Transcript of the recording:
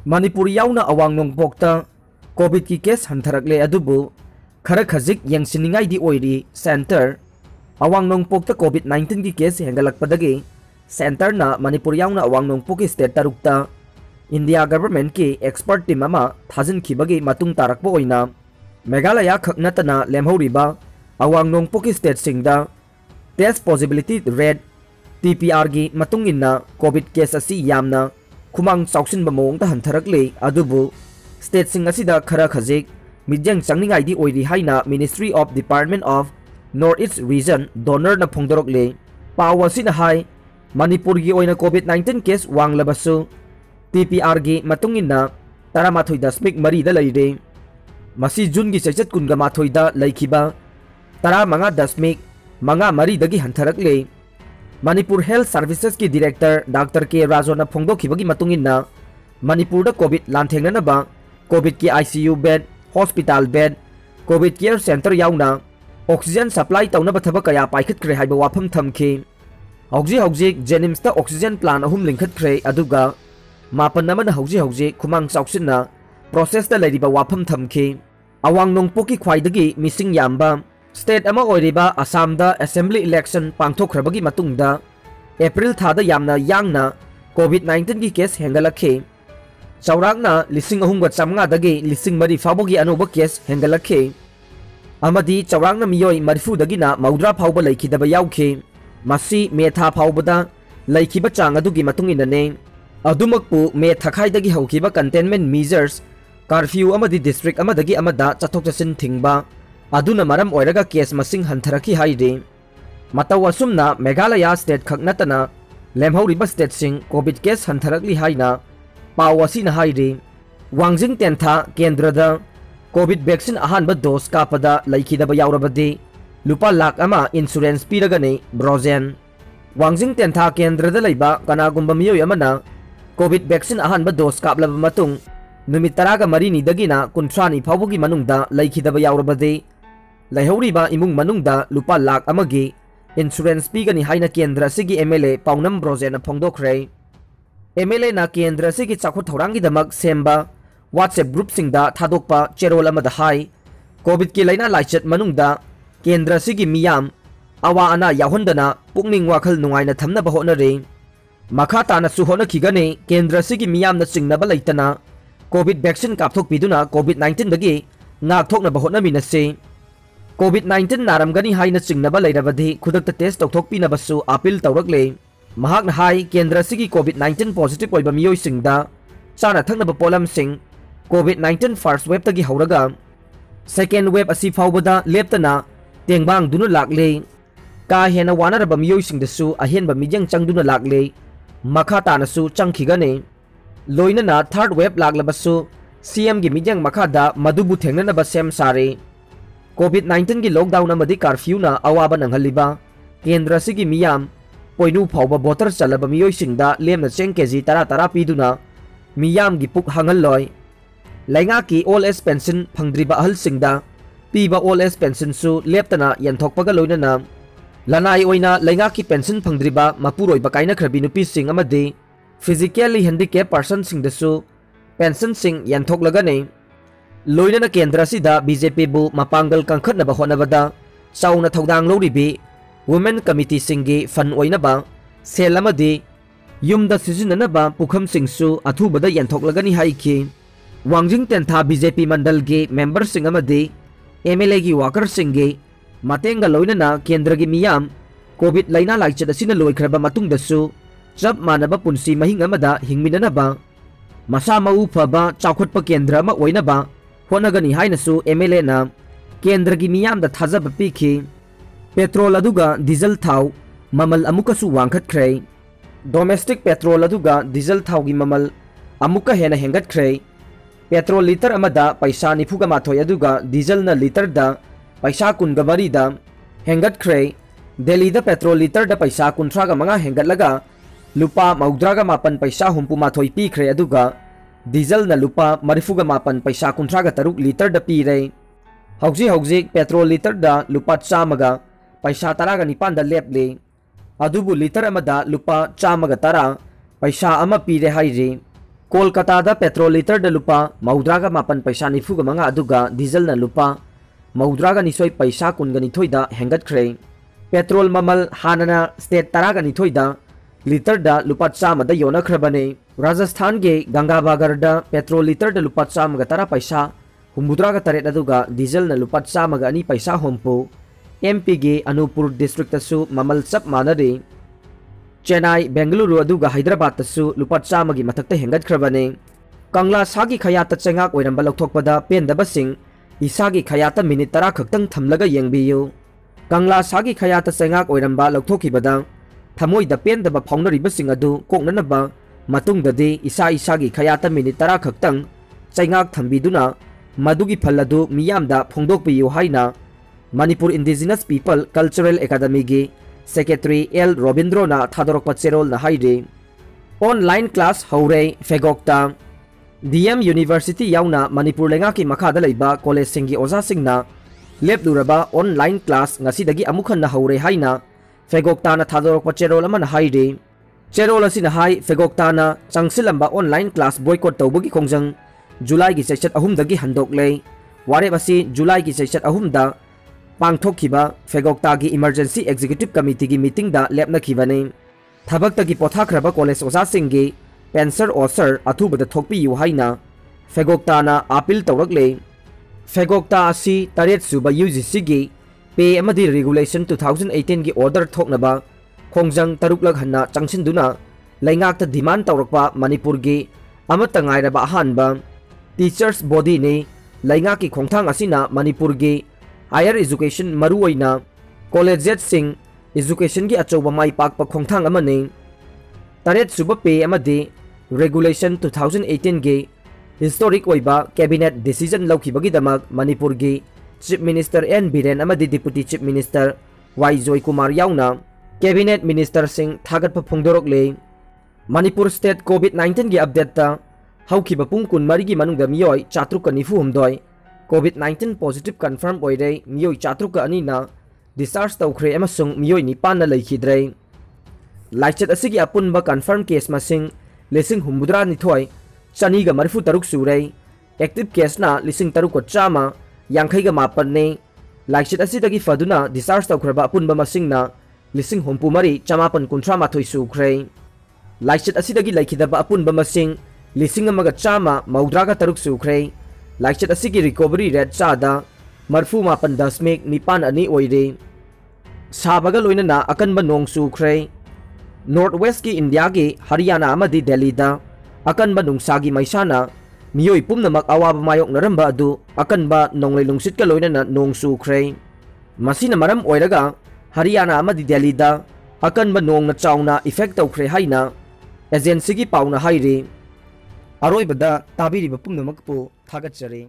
Manipur याउना अवांग नोंगपोकता Covid की case हंथरकले अदुबु खरा खजिक यंगसिनिंगाई दी ओइरी centre अवांग नोंगपोकता Covid 19 की केस हेंगलकपदगी सेंटर ना मणिपुर याउना अवांग नोंगपोक की स्टेट तरुकता इंडिया गवर्नमेंट की एक्सपर्ट टीम अमा थाजिनखिबगी मतुंग तारकपा ओइना मेघालय खकनतना लेमहौरिबा अवांग नोंगपोक की स्टेट सिंगदा टेस्ट पॉसिबिलिटी रेट TPR की मतुंग इन्ना कोविड केस असी यामना खुमांग चाउसिनबा मोंगदा हंथरकले अदुबु स्टेट सिंग असिदा खरा खजिक मिजंग चंगनिंगाई ओइरी हाइना ministry of department of north east region DoNER न फोंदोरकले पाव असिना हाई मणिपुर की ओइना कोविड 19 केस वांगलबसु TPR की मतुंग इन्ना 13.3 लैरे मसी जून की चैचत कुनगा माथोइदा लैखिबा 15.5 दगी हंथरकले मणिपुर हेल्थ सर्विसेज की डायरेक्टर डॉक्टर के राजोना फोंदोखिबगी मतुंग इन्ना मणिपुर कोविड लांथेंगनबा कोविड की ICU bed hospital bed covid care centre याउना ऑक्सीजन सप्लाई तौनब थबक कया पाइखत्ख्रे हाइबा वाफम थमखि हौजिक जेनिम्स ऑक्सीजन प्लान अहुम लिंखत्ख्रे अदुगा मापन अमना हौजिक खुमांग चाउसिनना प्रोसेस दा लैरिबा वाफम थमखि अवांग नोंगपोकी ख्वाइदगी मिसिंग याम्बा स्टेट अमा ओइरिबा असम दा असेंबली इलेक्शन पांगथोखरबगी मतुंगदा अप्रैल थादा यामना यांगना कोविड 19 की केस हेंगलखे चौराकना 3,500 दगी 4,000 फाउबगी अनोबा केस हेंगलखे अमदी चौराकना मियोई 40 दगिना 90 फाउबा लैखिदबा याउखे मसी मे था फाउबदा लैखिबा चांग अदुगी मतुंगिनने अदुमकपु मे थखाइदगी हौखिबा कंटेनमेंट मेजर्स कर्फ्यू अमदी डिस्ट्रिक्ट अमदगी अमदा चथोक चसिन थिंगबा अदुना मरम ओइरगा केस मसिंग हंथरखि हाइदे मतौ असुमना मेघालय स्टेट खकनतना लेमहौरिबा स्टेट सिंग कोविड केस हंथरकली हाइना पाव असिना हाइदे वांगजिंग तेंथा केंद्रदा कोविड वैक्सीन अहानबा डोज कापदा लैखिदबा याउरबदे लुपा लाख अमा इंश्योरेंस पीरगने ब्रोजेन वांगजिंग तेंथा केंद्रदा लैबा कनागुंबा मियोय अमना कोविड वैक्सीन अहानबा डोज कापलबा मतुंग नुमित 13 दगिना 30 फाउबगी मनुंगदा लैखिदबा याउरबदे लैहौरिबा इमुंग मनुंगदा लुपा लाख अमगी इंश्योरेंस पीगनी हाइना केंद्र सिगी MLA पाउनम ब्रोजेन फोंदोखरे MLA ना केंद्र सिगी चाखुत थौरांगी दमक Semba WhatsApp group सिंगदा थादोकपा चेरोल अमदा high Covid की लाइना लाइचत मनुंगदा केंद्र सिगी मियाम अवा अना याहुंदना पुकनिंग वाखल नुंगाइना थमनबा होनरे मखा तानसु होनखिगने केंद्र सिगी मियामना चिंगनबा लैतना कोविड वैक्सीन कापथोकपिदुना कोविड 19 दगी नागथोकनबा होनमिनसे कोविड 19 नारमगनी हाइना चिंगनबा लैरबदि खुदक टेस्ट तौथोकपिनबसु अपील तौरकले महाकना हाई केंद्र सिगी कोविड 19 पॉजिटिव ओइबा मियोय सिंगदा चाना थंगनबा पोलम सिंग कोविड 19 फर्स्ट वेव तगी हौरगा सेकेंड वेव असी फाउबदा लेप्तना तेंगबांग दुनु लाक्ले का हेना वानरबा मियोय सिंगदसु अहेनबा मिजंग चंगदुना लाक्ले मखा तानसु चंगखिगने लोइनना थर्ड वेव लाक्लबसु CM की मिजंग मखादा मदुबु थेंगनबा सेम सारे कोविड 19 की लॉकडाउन अमदी कर्फ्यू ना अवाबा नंगलिबा केंद्र सिगी मियाम पोइनु फाउबा बोटर चलबा मियोय सिंगदा लेमना चेंग केजी 10 पीदुना मियाम की पुक हंगललोय लैंगा की ओल एज पेंशन फंगद्रिबा अहल सिंगदा पीबा ओल एज पेंशन सु लेप्तना यंथोकपगा लोइनना लनाई ओइना लैंगा की पेंशन फंगद्रिबा मपुरोइबा काइनखरबी नुपी सिंग अमदी फिजिकली हैंडिकैप पर्सन सिंगदसु पेंशन सिंग यंथोकलगने लोइनना केंद्र सिदा BJP बु मपांगल कंखटनबा होनबदा चाउना थौदांग लौरिबी वुमेन कमिटी सिंगी फन ओइनबा सेल अमदी युमदा सिजिननबा पुखम सिंगसु अथुबदा यंथोकलगनी हाइखि वांगजिंग तेंथा BJP मंडल के मेंबर सिंग अमदी MLA की वाकर सिंगी mateंगा लोइनना केंद्र की मियाम कोविड लाइना लाइचत असिना लोइखरबा मतुंगदसु चप मानबा पुंसी महिंग अमदा हिंगमिननबा मसा मऊ फबा चाखुटपा केंद्र अमा ओइनबा होनगनी हाइनसु MLA ना केंद्र की मियामदा थाजब पीखि पेट्रोल अदुगा डीजल थाव ममल अमुकसु वांखतख्रे डोमेस्टिक पेट्रोल अदुगा डीजल थाव की ममल अमुका हेना हेंगतख्रे पेट्रोल लीटर अमदा पैसा 94 अदुगा डीजल न लीटर दा पैसा 19 दा हेंगतख्रे दिल्ली दा पेट्रोल लीटर दा पैसा 35 हेंगतलगा लुपा 94 पैसा 34 पीख्रे अदुगा डीजल न लुपा 45 पैसा 53 लीटर दा पीरे हौजिक पेट्रोल लीटर दा लुपा 100 पैसा 19 दा लेपले अदुबु लीटर अमदा लुपा 110 पैसा अमा पीरे हाइरे कोलकाता पेट्रोल लीटर द लुपा मौद्रागा मापन पैसा निफुगा मंगा अदुगा डीजल न लुपा मौद्रागा निसोई पैसा कुनगा निथोइदा हेंगतख्रे पेट्रोल ममल हानना स्टेट तरागा निथोइदा लीटर द लुपा चामदा योनख्रबने राजस्थान के गंगाबागर द पेट्रोल लीटर द लुपा चामगा तरा पैसा हुमुद्रागा तरेट अदुगा डीजल न लुपा चामगा अनि पैसा होंपो एमपी के अनूपुर डिस्ट्रिक्ट तसु ममल चप मानरे चेन्नई बेंगलुरु अदुगा हैदराबाद तसु लुपा चामगी मथक्ता हेंगतख्रबने कंगला सागी खयाता चेंगाक ओइरंबा लौथोकपदा पेंदबसिंग इसागी खयाता मिनिट 10 खक्तंग थमलगा येंगबियु कंगला सागी खयाता चेंगाक ओइरंबा लौथोकिबदा थमोइदा पेंदबा फाउनरिबसिंग अदु कोकननबा मतुंगददि इसागी खयाता मिनिट 10 खक्तंग चेंगाक थंबिदुना मदुगी फलदु मियामदा फोंदोकपियु हाइना Manipur indigenous people cultural academy की सेक्रेटरी एल रोबिंद्रोना थादोरकपा चेरोल ना हाइरे ऑनलाइन क्लास हौरे फेगोक्ता डीएम यूनिवर्सिटी याउना मणिपुर लेंगा की मखादा लैबा कॉलेज सिंगी ओजा सिंगना लेपलुरबा ऑनलाइन क्लास ngasi अमुखन हौरे हाइना फेगोक्ताना थादोरकपा चेरोल अमना हाइरे चेरोल असिना हाइ फेगोक्ताना चंगसिलंबा ऑनलाइन क्लास बॉयकॉट तौबगी खोंजंग जुलाई की सेक्शन 3 दगी हंदोकले वारेब असि जुलाई की सेक्शन 3 दा पांगथोखिबा फेगोक्ता की इमरजेंसी एग्जीक्यूटिव कमिटी की मीटिंग दा लेपनखिबने थबक्तगी पोथाख्रबा कॉलेज ओजासिंगी पेंसर ऑसर अथुबदा थोकपियु हाइना फेगोक्ताना अपील तौरकले फेगोक्ता असि 8 सुबा यूजीसी की पे अमदी रेगुलेशन 2018 की ऑर्डर थोकनबा खोंजंग तरुकलग हन्ना चंगसिनदुना लैंगाकता डिमांड तौरकपा मणिपुर की अमत ngairaba ahanba टीचर्स बॉडी ने लैंगा की खोंथांग असिना मणिपुर की हायर एजुकेशन मरुओइना कॉलेजेट सिंह एजुकेशन की अचौबा माई पाकपा खोंथांग अमने 8 सुबा पे अमदे रेगुलेशन 2018 के हिस्टोरिक ओइबा कैबिनेट डिसीजन लौखिबगीदमक मणिपुर की चीफ मिनिस्टर एन बीरेन अमदे deputy chief minister Y Joy Kumar याउना कैबिनेट मिनिस्टर सिंह थागतपा फोंदोरकले मणिपुर स्टेट कोविड-19 की अपडेट हौखिबा पुंग 12 की मनुंगदा मियोय 494 कोविड-19 पॉजिटिव कन्फर्म ओइरे मियोय 402 डिस्चार्ज तौखरे अमसुंग मियोय 9 ना लैखिद्रे लाइचत असिगी अपुनबा कन्फर्म केस मसिंग 9,932 चनीगा 43 सुरे एक्टिव केसना 3,300 यांखैगा मापन ने लाइचत असिदगी फदुना डिस्चार्ज तौखरबा अपुनबा मसिंगना 9,953 सुखरे लाइचत असिदगी लैखिदबा अपुनबा मसिंग 1,100 सुखरे लाइचत असिगी रिकवरी रेट चादा 40.9 ओइरे साबगा लोइनना अकनबा नोंग सुखरे नॉर्थ वेस्ट की इंडिया की हरियाणा अमदी दिल्ली दा अकनबा नुंगसागी मैसाना मियोय पुमनमक अवाब मायोकनरंबा अदु अकनबा नोंगलै नुंगसिटका लोइनना नोंग सुखरे मसिना मरम ओइरगा हरियाणा अमदी दिल्ली दा अकनबा नोंगना चाउना इफेक्ट तौखरे हाइना एजेंसी की पाउना हाइरे अरोइबदा ताबिरिबा पुमनमकपु थागतचरे।